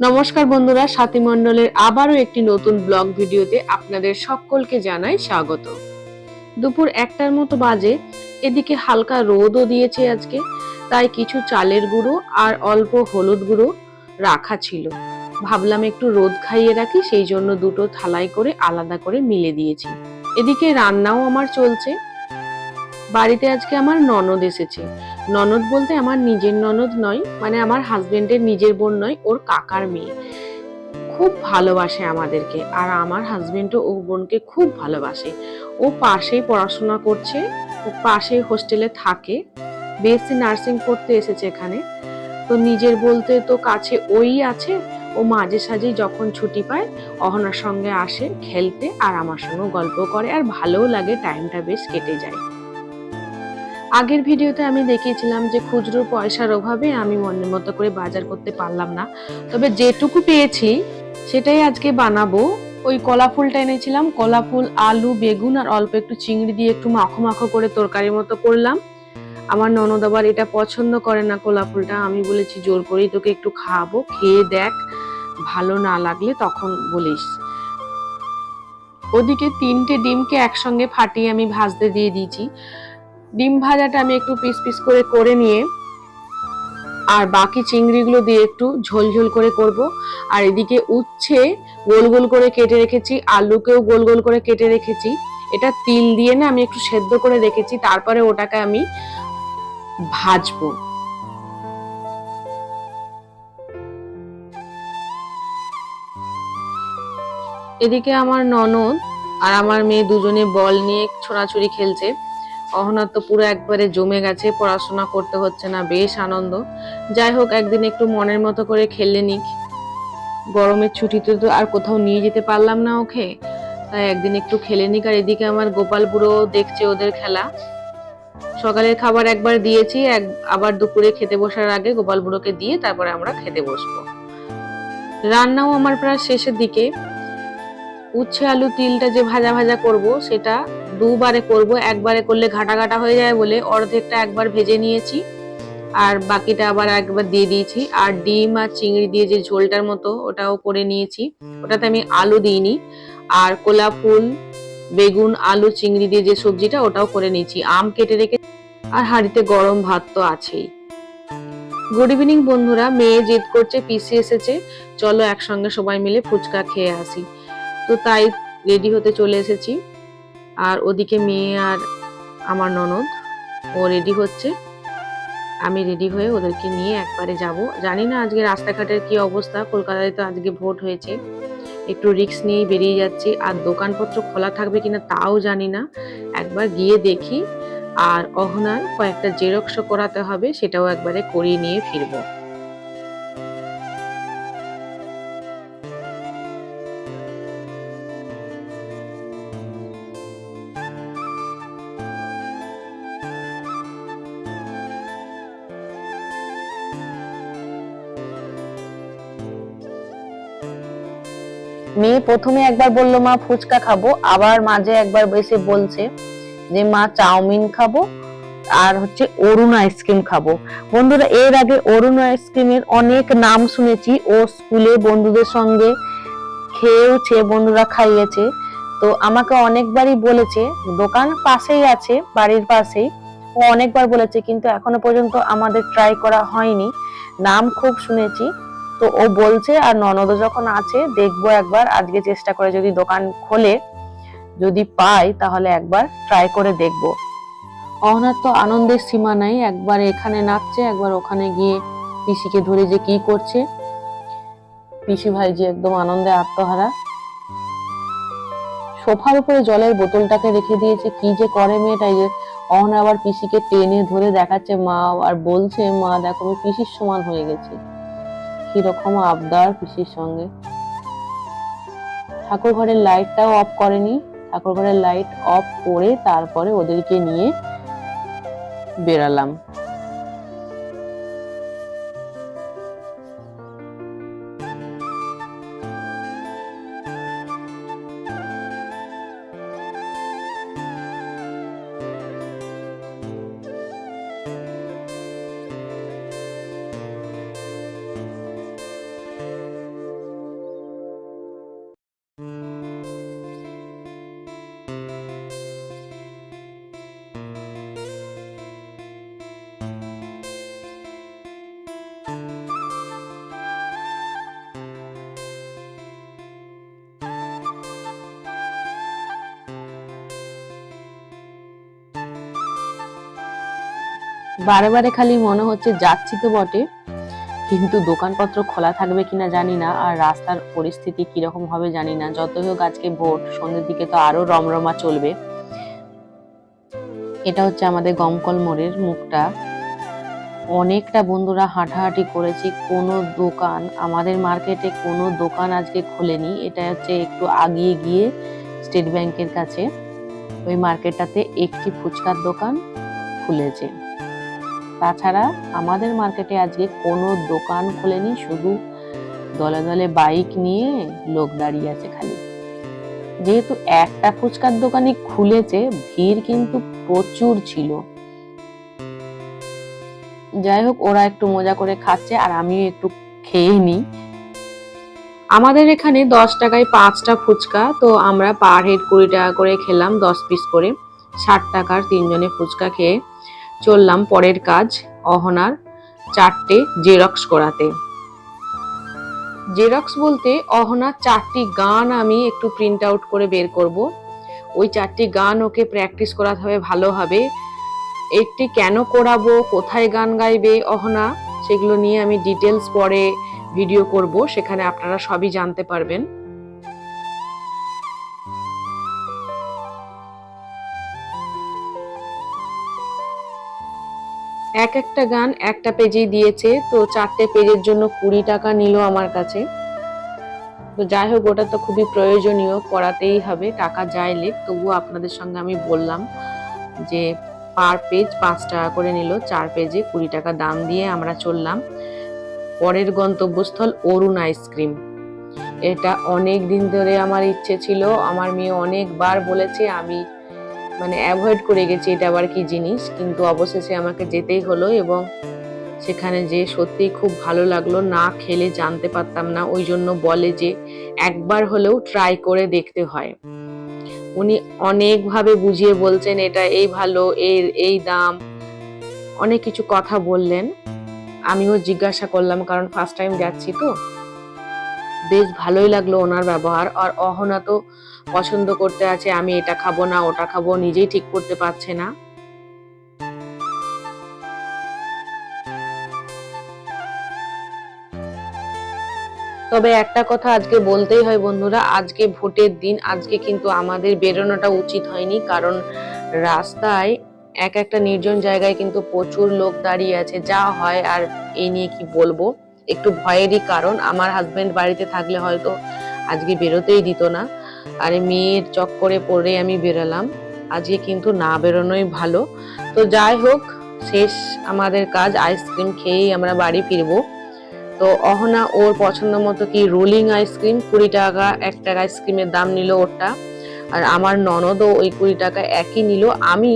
নমস্কার বন্ধুরা, স্বাতী মণ্ডলের আবারও একটি নতুন ব্লগ ভিডিওতে আপনাদের সকলকে জানাই স্বাগত। দুপুর 1টার মতো বাজে, এদিকে হালকা রোদও দিয়েছে আজকে, তাই কিছু চালের গুঁড়ো আর অল্প হলুদ গুঁড়ো রাখা ছিল। ভাবলাম একটু রোদ খাইয়ে রাখি, সেই জন্য দুটো থালায় করে আলাদা করে মিলে দিয়েছি। এদিকে রান্নাও আমার চলছে। বাড়িতে আজকে আমার ননদ এসেছে। ননদ বলতে আমার নিজের ননদ নয়, মানে আমার হাজবেন্ডের নিজের বোন নয়, ওর কাকার মেয়ে। খুব ভালোবাসে আমাদেরকে, আর আমার হাজবেন্ডও ও বোনকে খুব ভালোবাসে। ও পাশেই পড়াশোনা করছে, ও পাশেই হোস্টেলে থাকে, বিএসসি নার্সিং করতে এসেছে এখানে। তো নিজের বলতে তো কাছে ওই আছে। ও মাঝে সাঝেই যখন ছুটি পায় অহনার সঙ্গে আসে খেলতে, আর আমার সঙ্গে গল্প করে, আর ভালোও লাগে, টাইমটা বেশ কেটে যায়। আগের ভিডিওতে আমি দেখিয়েছিলাম যে খুচরো পয়সার অভাবে আমি মনের মতো করে বাজার করতে পারলাম না, তবে যেটুকু পেয়েছি সেটাই আজকে বানাবো। ওই কলা ফুলটা এনেছিলাম, কলা ফুল, আলু, বেগুন আর অল্প একটু চিংড়ি দিয়ে একটু মাখো মাখো করে তরকারি মতো করলাম। আমার ননদ আবার এটা পছন্দ করে না, কলা ফুলটা। আমি বলেছি জোর করেই তোকে একটু খাওয়াবো, খেয়ে দেখ, ভালো না লাগলে তখন বলিস। ওদিকে 3টে ডিমকে একসঙ্গে ফাটিয়ে আমি ভাজতে দিয়ে দিয়েছি। ডিম ভাজাটা আমি একটু পিস পিস করে করে নিয়ে আর বাকি চিংড়িগুলো দিয়ে একটু ঝোল ঝোল করে করব। আর এদিকে উচ্ছে গোল গোল করে কেটে রেখেছি, আলুকেও গোল গোল করে কেটে রেখেছি। এটা তিল দিয়ে না আমি একটু সেদ্ধ করে রেখেছি, তারপরে ওটাকে আমি ভাজবো। এদিকে আমার ননদ আর আমার মেয়ে দুজনে বল নিয়ে ছোড়াছুড়ি খেলছে। অহনা তো পুরো একবারে জমে গেছে, পড়াশোনা করতে হচ্ছে না, বেশ আনন্দ। যাই হোক, একদিন একটু মনের মতো করে খেললে নিক। গরমের ছুটিতে তো আর কোথাও নিয়ে যেতে পারলাম না ওকে, তাই একদিন একটু খেলে নিক। আর এদিকে আমার গোপাল বুড়ো দেখছে ওদের খেলা। সকালের খাবার একবার দিয়েছি, আবার দুপুরে খেতে বসার আগে গোপাল বুড়োকে দিয়ে তারপরে আমরা খেতে বসবো। রান্নাও আমার প্রায় শেষের দিকে। উচ্ছে আলু তিলটা যে ভাজা ভাজা করব সেটা দুবারে করব, একবারে করলে ঘাটা ঘাটা হয়ে যায় বলে অর্ধেকটা একবার ভেজে নিয়েছি, আর বাকিটা আবার একবার দিয়ে দিয়েছি। আর ডিম আর চিংড়ি দিয়ে যে ঝোলটার মতো ওটাও করে নিয়েছি, ওটাতে আমি আলু দিইনি। আর কলা ফুল, বেগুন, আলু, চিংড়ি দিয়ে যে সবজিটা ওটাও করে নিয়েছি, আম কেটে রেখে, আর হাঁড়িতে গরম ভাত তো আছেই। গুড ইভিনিং বন্ধুরা, মেয়ে জেদ করছে পিসি এসেছে, চলো একসঙ্গে সবাই মিলে ফুচকা খেয়ে আসি। তো তাই রেডি হতে চলে এসেছি। আর ওদিকে মেয়ে আর আমার ননদ ও রেডি হচ্ছে, আমি রেডি হয়ে ওদেরকে নিয়ে একবারে যাব। জানি না আজকে রাস্তাঘাটের কি অবস্থা, কলকাতায় তো আজকে ভোট হয়েছে, একটু রিস্ক নিয়েই বেরিয়ে যাচ্ছি। আর দোকানপত্র খোলা থাকবে কিনা তাও জানি না, একবার গিয়ে দেখি। আর অহনার কয়েকটা জেরক্সও করাতে হবে, সেটাও একবারে করিয়ে নিয়ে ফিরবো। মেয়ে প্রথমে একবার বললো মা ফুচকা খাবো, আবার মাঝে একবার এসে বলছে যে মা চাউমিন খাবো, আর হচ্ছে অরুণ আইসক্রিম খাবো। বন্ধুরা, এর আগে অরুণ আইসক্রিমের অনেক নাম শুনেছি, ও স্কুলে বন্ধুদের সঙ্গে খেয়েওছে, বন্ধুরা খাইয়েছে। তো আমাকে অনেকবারই বলেছে, দোকান পাশেই আছে, বাড়ির পাশেই, ও অনেকবার বলেছে, কিন্তু এখনো পর্যন্ত আমাদের ট্রাই করা হয়নি। নাম খুব শুনেছি। তো ও বলছে, আর ননদ যখন আছে দেখবো একবার, আজকে চেষ্টা করে যদি দোকান খোলে, যদি পাই তাহলে একবার ট্রাই করে দেখবো। অহনার তো আনন্দের সীমা নাই, একবার এখানে নাচছে, একবার ওখানে গিয়ে পিসিকে ধরে যে কি করছে। পিসি ভাই যে একদম আনন্দে আত্মহারা। সোফার উপরে জলের বোতলটাকে রেখে দিয়েছে, কি যে করে মেয়েটা। যে অহনা আবার পিসিকে টেনে ধরে দেখাচ্ছে মা, আর বলছে মা দেখো আমি পিসির সমান হয়ে গেছি। কিরকম আবদার পিসির সঙ্গে। ঠাকুর ঘরের লাইটটাও অফ করেনি, ঠাকুর ঘরের লাইট অফ করে তারপরে ওদেরকে নিয়ে বেরালাম। বারে বারে খালি মনে হচ্ছে যাচ্ছি তো বটে, কিন্তু দোকানপত্র খোলা থাকবে কিনা জানি না, আর রাস্তার পরিস্থিতি কিরকম হবে জানি না। যতই হোক আজকে ভোট, সন্ধ্যের দিকে তো আরো রমরমা চলবে। এটা হচ্ছে আমাদের গমকল মোড়ের মুখটা। অনেকটা বন্ধুরা হাঁটাহাঁটি করেছি, কোনো দোকান, আমাদের মার্কেটে কোনো দোকান আজকে খোলেনি। এটা হচ্ছে একটু আগিয়ে গিয়ে স্টেট ব্যাংকের কাছে ওই মার্কেটটাতে একটি ফুচকার দোকান খুলেছে। তাছাড়া আমাদের মার্কেটে আজকে কোনো দোকান খোলেনি, শুধু দলে দলে বাইক নিয়ে লোক দাঁড়িয়ে আছে খালি। যেহেতু একটা ফুচকার দোকানই খুলেছে, ভিড় কিন্তু প্রচুর ছিল। যাই হোক, ওরা একটু মজা করে খাচ্ছে আর আমিও একটু খেয়ে নিই। আমাদের এখানে 10 টাকায় 5টা ফুচকা, তো আমরা পার হেড 20 টাকা করে খেলাম, 10 পিস করে। 60 টাকার 3 জনে ফুচকা খেয়ে চললাম পরের কাজ, অহনার 4টে জেরক্স করাতে। জেরক্স বলতে অহনার 4টি গান আমি একটু প্রিন্ট আউট করে বের করব। ওই 4টি গান ওকে প্র্যাকটিস করাতে হবে ভালোভাবে। একটি কেন করাবো, কোথায় গান গাইবে অহনা, সেগুলো নিয়ে আমি ডিটেলস পরে ভিডিও করব, সেখানে আপনারা সবই জানতে পারবেন। একটা গান একটা পেজেই দিয়েছে, তো 4টে পেজের জন্য 20 টাকা নিল আমার কাছে। তো যাই হোক, ওটা তো খুবই প্রয়োজনীয়, করাতেই হবে, টাকা যায় লেক, তবুও আপনাদের সঙ্গে আমি বললাম যে পার পেজ 5 টাকা করে নিল, 4 পেজে 20 টাকা দাম দিয়ে আমরা চললাম পরের গন্তব্যস্থল অরুণ আইসক্রিম। এটা অনেক দিন ধরে আমার ইচ্ছে ছিল, আমার মেয়ে অনেকবার বলেছে, আমি অ্যাভয়েড করে গেছি এটা আবার কি জিনিস, কিন্তু অবশেষে আমাকে যেতেই হলো। এবং সেখানে যে সত্যিই খুব ভালো লাগলো, না খেলে জানতে পারতাম না, ওই জন্য বলে যে একবার হলেও ট্রাই করে দেখতে হয়। উনি অনেকভাবে বুঝিয়ে বলছেন এটা এই ভালো, এর এই দাম, অনেক কিছু কথা বললেন। আমিও জিজ্ঞাসা করলাম, কারণ ফার্স্ট টাইম যাচ্ছি তো। বেশ ভালোই লাগলো ওনার ব্যবহার। আর অহনা তো পছন্দ করতে আছে, আমি এটা খাবো না ওটা খাবো, নিজেই ঠিক করতে পারছে না। তবে একটা কথা আজকে বলতেই হয় বন্ধুরা, আজকে ভোটের দিন, আজকে কিন্তু আমাদের বেরোনোটা উচিত হয়নি, কারণ রাস্তায় একটা নির্জন জায়গায় কিন্তু প্রচুর লোক দাঁড়িয়ে আছে, যা হয় আর এই নিয়ে কি বলবো, একটু ভয়েরই কারণ। আমার হাজবেন্ড বাড়িতে থাকলে হয়তো আজকে বেরোতেই দিত না, আর মেয়ের চক্করে পড়ে আমি বেরোলাম। আজকে কিন্তু না বেরোনোই ভালো। তো যাই হোক, শেষ আমাদের কাজ, আইসক্রিম খেয়েই আমরা বাড়ি ফিরবো। তো অহনা ওর পছন্দ মতো কি রোলিং আইসক্রিম 20 টাকা, একটা আইসক্রিমের দাম নিল ওটা। আর আমার ননদও ওই 20 টাকা একই নিল। আমি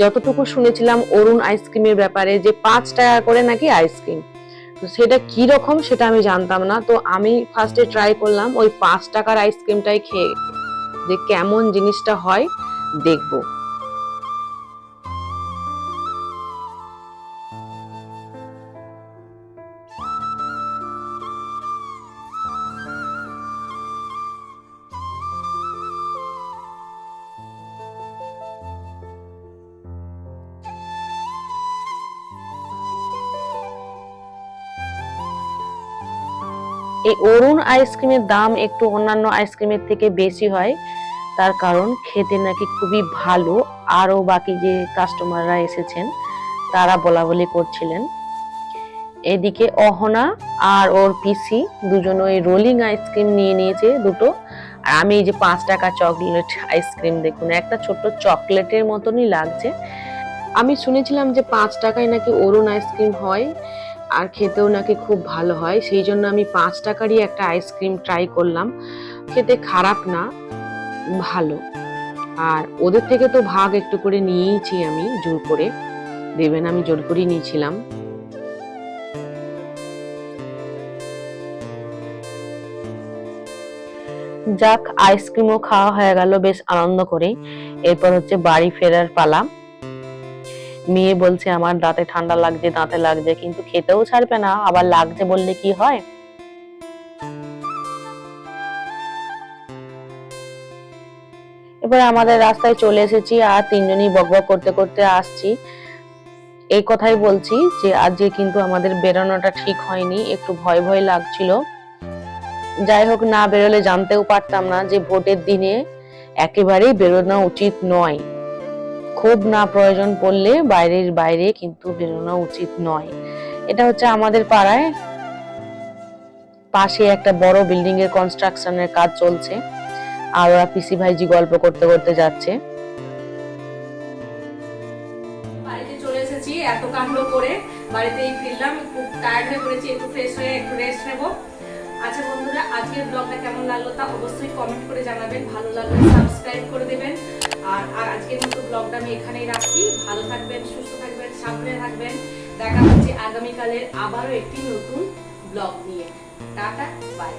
যতটুকু শুনেছিলাম অরুণ আইসক্রিমের ব্যাপারে, যে 5 টাকা করে নাকি আইসক্রিম, তো সেটা কি রকম সেটা আমি জানতাম না। তো আমি ফার্স্টে ট্রাই করলাম ওই 5 টাকার আইসক্রিমটাই খেয়ে, যে কেমন জিনিসটা হয় দেখবো। এই অরুণ আইসক্রিমের দাম একটু অন্যান্য আইসক্রিমের থেকে বেশি হয়, তার কারণ খেতে নাকি খুবই ভালো। আরো বাকি যে কাস্টমাররা এসেছেন তারা বলা বলি করছিলেন। এদিকে অহনা আর ওর পিসি দুজন ওই রোলিং আইসক্রিম নিয়ে নিয়েছে দুটো, আর আমি এই যে 5 টাকা চকলেট আইসক্রিম, দেখুন একটা ছোট্ট চকলেটের মতনই লাগছে। আমি শুনেছিলাম যে 5 টাকায় নাকি অরুণ আইসক্রিম হয়, আর খেতেও নাকি খুব ভালো হয়, সেই জন্য আমি 5 টাকারই একটা আইসক্রিম ট্রাই করলাম। খেতে খারাপ না, ভালো। আর ওদের থেকে তো ভাগ একটু করে নিয়েইছি, আমি জোর করে দেবেন, আমি জোর করেই নিয়েছিলাম। যাক, আইসক্রিমও খাওয়া হয়ে গেল বেশ আনন্দ করে। এরপর হচ্ছে বাড়ি ফেরার পালা। মেয়ে বলছে আমার দাঁতে ঠান্ডা লাগছে, দাঁতে লাগছে, কিন্তু খেতেও ছাড়বে না, আবার লাগছে বললে কি হয়। এবার আমাদের রাস্তায় চলে এসেছি, আর তিনজনই বকবক করতে করতে আসছি। এই কথাই বলছি যে আজকে কিন্তু আমাদের বেরোনোটা ঠিক হয়নি, একটু ভয় ভয় লাগছিল। যাই হোক, না বেরোলে জানতেও পারতাম না যে ভোটের দিনে একেবারেই বেরোনো উচিত নয়। খুব না প্রয়োজন পড়লে বাইরের বাইরে কিন্তু বেরোনো উচিত নয়। এটা হচ্ছে আমাদের পাড়ায় পাশে একটা বড় বিল্ডিং এর কনস্ট্রাকশনের কাজ চলছে, আর ওরা পিসি ভাইজি গল্প করতে করতে যাচ্ছে। বাড়িতে চলে এসেছি এত কাণ্ড করে, বাড়িতেই ফিরলাম, খুব টায়ার্ড হয়ে পড়েছি, একটু ফ্রেশ হয়ে একটু রেস্ট নেবো। আচ্ছা বন্ধুরা, আজকের ব্লগটা কেমন লাগলো তা অবশ্যই কমেন্ট করে জানাবেন, ভালো লাগলে সাবস্ক্রাইব করে দেবেন। আর আজকের মতো ব্লগটা আমি এখানেই রাখি। ভালো থাকবেন, সুস্থ থাকবেন, সাবধানে থাকবেন। দেখা হচ্ছে আগামীকালের আবারও একটি নতুন ব্লগ নিয়ে। Tata, by.